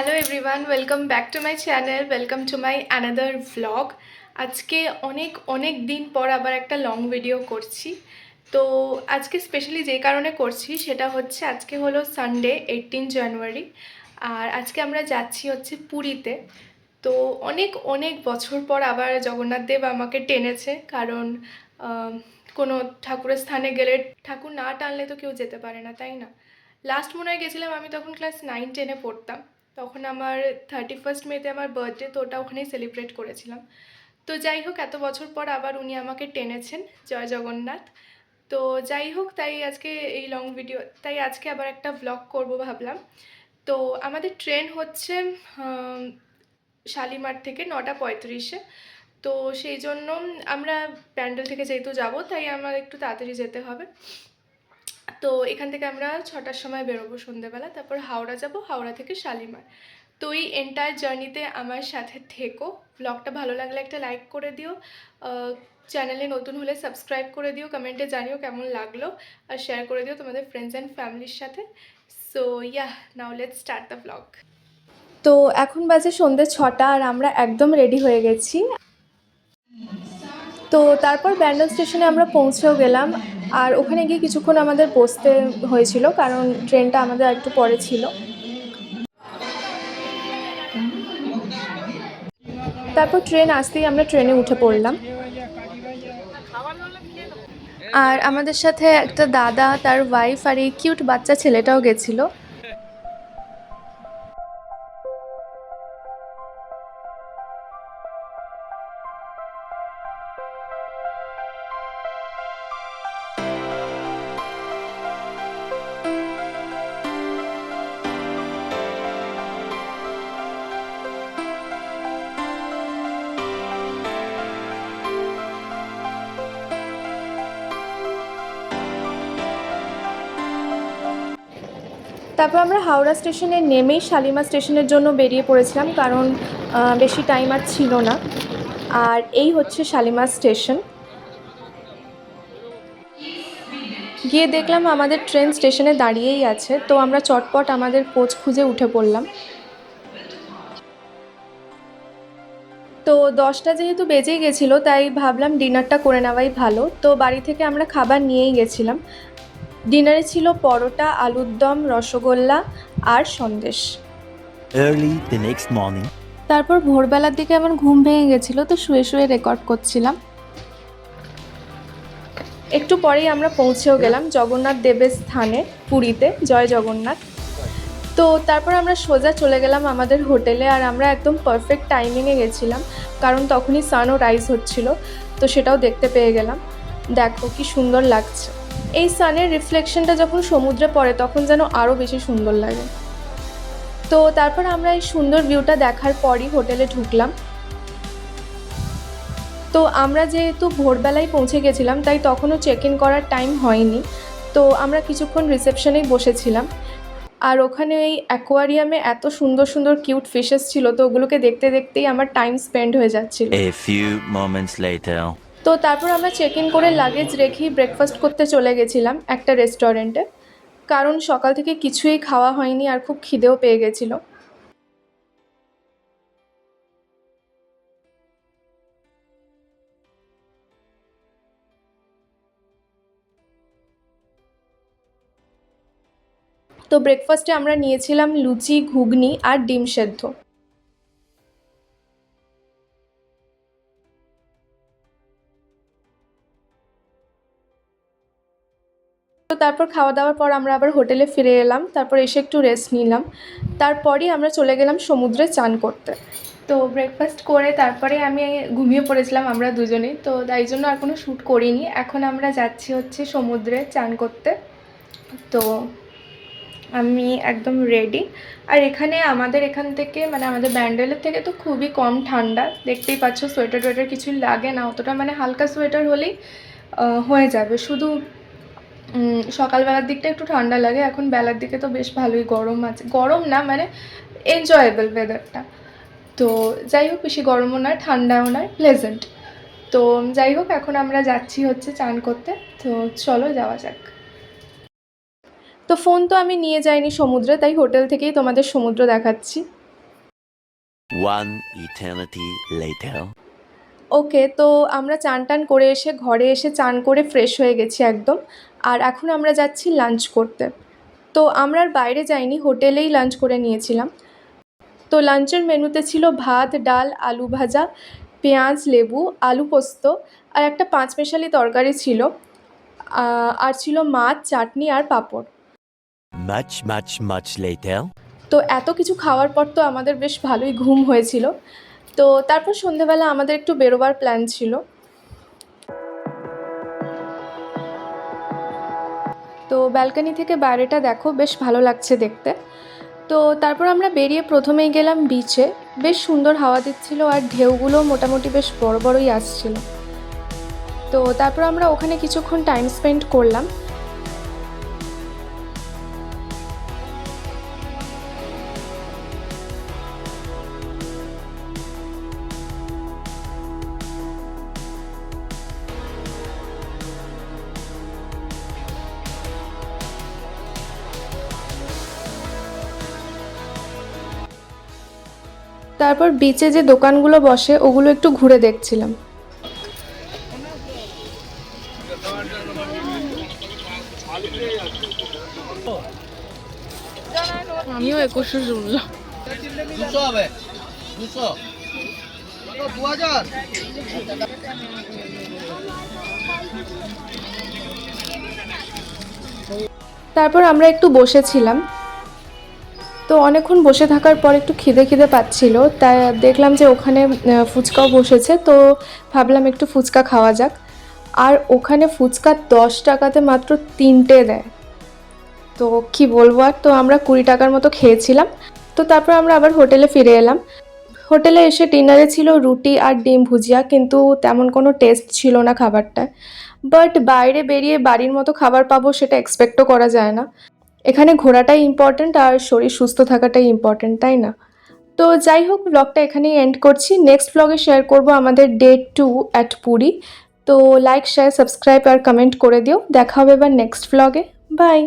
Hello everyone, welcome back to my channel, welcome to my another vlog. আজকে অনেক অনেক দিন পর আবার একটা লং ভিডিও করছি। তো আজকে স্পেশালি যে কারণে করছি সেটা হচ্ছে আজকে হলো সানডে 18 জানুয়ারি, আর আজকে আমরা যাচ্ছি হচ্ছে পুরীতে। তো অনেক অনেক বছর পর আবার জগন্নাথ দেব আমাকে টেনেছে, কারণ কোনো ঠাকুরের স্থানে গেলে ঠাকুর না টানলে তো কেউ যেতে পারে না, তাই না? লাস্ট মনে হয় গেছিলাম আমি তখন ক্লাস 9-10-এ পড়তাম। তখন আমার 31st মেতে আমার বার্থডে, তো ওটা ওখানেই সেলিব্রেট করেছিলাম। তো যাই হোক, এত বছর পর আবার উনি আমাকে টেনেছেন, জয় জগন্নাথ। তো যাই হোক, তাই আজকে এই লং ভিডিও, তাই আজকে আবার একটা ভ্লগ করব ভাবলাম। তো আমাদের ট্রেন হচ্ছে শালিমার থেকে 9:35-এ। তো সেই জন্য আমরা প্যান্ডেল থেকে যেহেতু যাব, তাই আমার একটু তাড়াতাড়ি যেতে হবে। তো এখান থেকে আমরা 6টার সময় বেরোবো সন্ধ্যেবেলা, তারপর হাওড়া যাব, হাওড়া থেকে শালিমার। তো এই এন্টায়ার জার্নিতে আমার সাথে থেকো। ব্লগটা ভালো লাগলে একটা লাইক করে দিও, চ্যানেলে নতুন হলে সাবস্ক্রাইব করে দিও, কমেন্টে জানিও কেমন লাগলো, আর শেয়ার করে দিও তোমাদের ফ্রেন্ডস অ্যান্ড ফ্যামিলির সাথে। So now let's start the blog. তো এখন বাজে সন্ধ্যে 6টা, আর আমরা একদম রেডি হয়ে গেছি। তো তারপর ব্যান্ডেল স্টেশনে আমরা পৌঁছেও গেলাম, আর ওখানে গিয়ে কিছুক্ষণ আমাদের বসতে হয়েছিল, কারণ ট্রেনটা আমাদের একটু পরে ছিল। তারপর ট্রেন আসতেই আমরা ট্রেনে উঠে পড়লাম, আর আমাদের সাথে একটা দাদা, তার ওয়াইফ আর এই কিউট বাচ্চা ছেলেটাও গেছিলো। তারপর আমরা হাওড়া স্টেশনে নেমেই শালিমার স্টেশনের জন্য বেরিয়ে পড়েছিলাম, কারণ বেশি টাইম আর ছিল না। আর এই হচ্ছে শালিমার স্টেশন। গিয়ে দেখলাম আমাদের ট্রেন স্টেশনে দাঁড়িয়েই আছে, তো আমরা চটপট আমাদের কোচ খুঁজে উঠে পড়লাম। তো 10টা যেহেতু বেজেই গেছিলো, তাই ভাবলাম ডিনারটা করে নেওয়াই ভালো। তো বাড়ি থেকে আমরা খাবার নিয়েই গেছিলাম। ডিনারে ছিল পরোটা, আলুর দম, রসগোল্লা আর Sandesh. Early the next morning. তারপর ভোরবেলার দিকে আমার ঘুম ভেঙে গেছিলো, তো শুয়ে শুয়ে রেকর্ড করছিলাম। একটু পরেই আমরা পৌঁছেও গেলাম জগন্নাথ দেবের স্থানে, পুরীতে, জয় জগন্নাথ। তো তারপর আমরা সোজা চলে গেলাম আমাদের হোটেলে, আর আমরা একদম পারফেক্ট টাইমিংয়ে গেছিলাম, কারণ তখনই সানও রাইজ হচ্ছিল, তো সেটাও দেখতে পেয়ে গেলাম। দেখো কি সুন্দর লাগছে। এই সানের রিফ্লেকশনটা যখন সমুদ্রে পড়ে তখন যেন আরও বেশি সুন্দর লাগে। তো তারপর আমরা এই সুন্দর ভিউটা দেখার পরই হোটেলে ঢুকলাম। তো আমরা যেহেতু ভোরবেলায় পৌঁছে গেছিলাম, তাই তখনও চেক ইন করার টাইম হয়নি। তো আমরা কিছুক্ষণ রিসেপশনেই বসেছিলাম, আর ওখানে এই অ্যাকোয়ারিয়ামে এত সুন্দর সুন্দর কিউট ফিশেস ছিল, তো ওগুলোকে দেখতে দেখতেই আমার টাইম স্পেন্ড হয়ে যাচ্ছিল। A few moments later. তো তারপর আমরা চেক ইন করে লাগেজ রেখেই ব্রেকফাস্ট করতে চলে গেছিলাম একটা রেস্টুরেন্টে, কারণ সকাল থেকে কিছুই খাওয়া হয়নি আর খুব খিদেও পেয়ে গেছিলো। তো ব্রেকফাস্টে আমরা নিয়েছিলাম লুচি, ঘুগনি আর ডিম সেদ্ধ। তো তারপর খাওয়া দাওয়ার পর আমরা আবার হোটেলে ফিরে এলাম, তারপর এসে একটু রেস্ট নিলাম। তারপরই আমরা চলে গেলাম সমুদ্রে চান করতে। তো ব্রেকফাস্ট করে তারপরে আমি ঘুমিয়ে পড়েছিলাম আমরা দুজনেই, তো তাই জন্য আর কোনো শ্যুট করিনি। এখন আমরা যাচ্ছি হচ্ছে সমুদ্রে চান করতে। তো আমি একদম রেডি। আর এখানে আমাদের এখান থেকে, মানে আমাদের ব্যান্ডেলের থেকে তো খুবই কম ঠান্ডা, দেখতেই পাচ্ছ। সোয়েটার টোয়েটার কিছুই লাগে না অতটা, মানে হালকা সোয়েটার হলেই হয়ে যাবে। শুধু সকালবেলার দিকটা একটু ঠান্ডা লাগে, এখন বেলার দিকে তো বেশ ভালোই গরম আছে। গরম না, মানে এনজয়েবল ওয়েদারটা। তো যাই হোক, বেশি গরমও নয় ঠান্ডাও নয়, প্লেজেন্ট। তো যাই হোক, এখন আমরা যাচ্ছি হচ্ছে চান করতে। তো চলো যাওয়া যাক। তো ফোন তো আমি নিয়ে যাইনি সমুদ্রে, তাই হোটেল থেকেই তোমাদের সমুদ্র দেখাচ্ছি। One eternity later. ওকে, তো আমরা চান টান করে এসে ঘরে এসে চান করে ফ্রেশ হয়ে গেছি একদম। আর এখন আমরা যাচ্ছি লাঞ্চ করতে। তো আমরা আর বাইরে যাইনি, হোটেলেই লাঞ্চ করে নিয়েছিলাম। তো লাঞ্চের মেনুতে ছিল ভাত, ডাল, আলু ভাজা, পেঁয়াজ, লেবু, আলু পোস্ত আর একটা পাঁচমেশালি তরকারি ছিল। আর ছিল মাছ, চাটনি আর পাঁপড়। Much later. তো এত কিছু খাওয়ার পর তো আমাদের বেশ ভালোই ঘুম হয়েছিল। তো তারপর সন্ধেবেলা আমাদের একটু বেরোবার প্ল্যান ছিল। তো ব্যালকনি থেকে বাইরেটা দেখো, বেশ ভালো লাগছে দেখতে। তো তারপর আমরা বেরিয়ে প্রথমেই গেলাম বিচে। বেশ সুন্দর হাওয়া দিচ্ছিল আর ঢেউগুলো মোটামুটি বেশ বড় বড়ই আসছিল। তো তারপর আমরা ওখানে কিছুক্ষণ টাইম স্পেন্ড করলাম। তারপর বিচে যে দোকানগুলো বসে ওগুলো একটু ঘুরে দেখছিলাম। আমিও 2100 শুনলাম। 200 হবে 200 কত 2000 তারপর আমরা একটু বসেছিলাম। তো অনেকক্ষণ বসে থাকার পর একটু খিদে পাচ্ছিল, তাই দেখলাম যে ওখানে ফুচকাও বসেছে। তো ভাবলাম একটু ফুচকা খাওয়া যাক। আর ওখানে ফুচকা 10 টাকাতে মাত্র 3টে দেয়। তো কি বলবো, আর তো আমরা 20 টাকার মতো খেয়েছিলাম। তো তারপর আমরা আবার হোটেলে ফিরে এলাম। হোটেলে এসে ডিনারে ছিল রুটি আর ডিম ভুজিয়া, কিন্তু তেমন কোনো টেস্ট ছিল না খাবারটা। বাট বাইরে বেরিয়ে বাড়ির মতো খাবার পাবো সেটা এক্সপেক্টও করা যায় না। এখানে ঘোরাটাই ইম্পর্ট্যান্ট আর শরীর সুস্থ থাকাটাই ইম্পর্ট্যান্ট, তাই না? তো যাই হোক, ব্লগটা এখানেই এন্ড করছি। নেক্সট ব্লগে শেয়ার করব আমাদের ডে 2 অ্যাট পুরী। তো লাইক, শেয়ার, সাবস্ক্রাইব আর কমেন্ট করে দিও। দেখা হবে এবার নেক্সট ব্লগে। বাই।